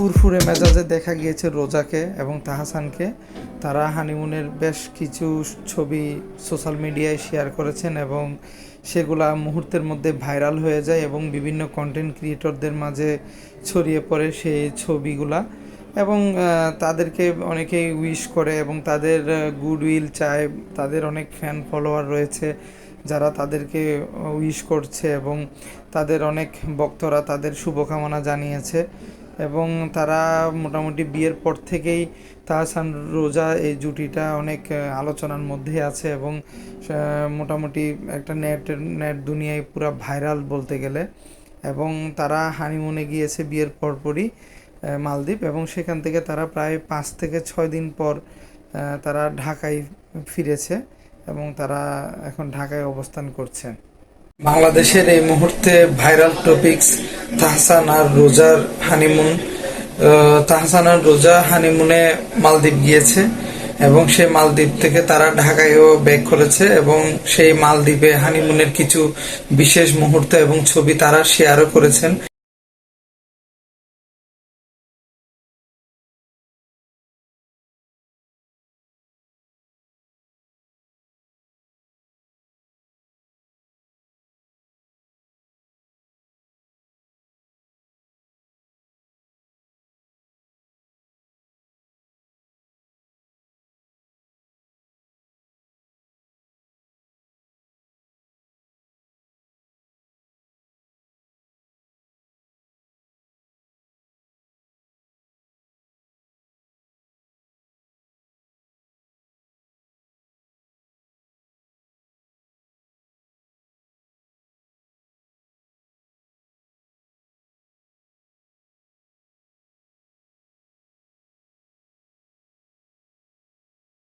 ফুরফুরে মেজাজে দেখা গিয়েছে রোজাকে এবং তাহসানকে। তারা হানিমুনের বেশ কিছু ছবি সোশ্যাল মিডিয়ায় শেয়ার করেছেন এবং সেগুলা মুহূর্তের মধ্যে ভাইরাল হয়ে যায় এবং বিভিন্ন কন্টেন্ট ক্রিয়েটরদের মাঝে ছড়িয়ে পড়ে সেই ছবিগুলা। এবং তাদেরকে অনেকেই উইশ করে এবং তাদের গুডউইল চায়। তাদের অনেক ফ্যান ফলোয়ার রয়েছে যারা তাদেরকে উইশ করছে এবং তাদের অনেক ভক্তরা তাদের শুভকামনা জানিয়েছে। এবং তারা মোটামুটি বিয়ের পর থেকেই তাহসান রোজা এই জুটিটা অনেক আলোচনার মধ্যে আছে এবং মোটামুটি একটা নেট দুনিয়ায় পুরো ভাইরাল বলতে গেলে। এবং তারা হানিমুনে গিয়েছে বিয়ের পরপরই মালদ্বীপ, এবং সেখান থেকে তারা প্রায় 5 থেকে 6 দিন পর তারা ঢাকায় ফিরেছে এবং তারা এখন ঢাকায় অবস্থান করছে। বাংলাদেশের এই মুহূর্তে ভাইরাল টপিকস তাহসান আর রোজার হানিমুন। তাহসান আর রোজা হানিমুনে মালদ্বীপ গিয়েছে এবং সেই মালদ্বীপ থেকে তারা ঢাকায়ও ব্যাক করেছে এবং সেই মালদ্বীপে হানিমুনের কিছু বিশেষ মুহূর্ত এবং ছবি তারা শেয়ারও করেছেন।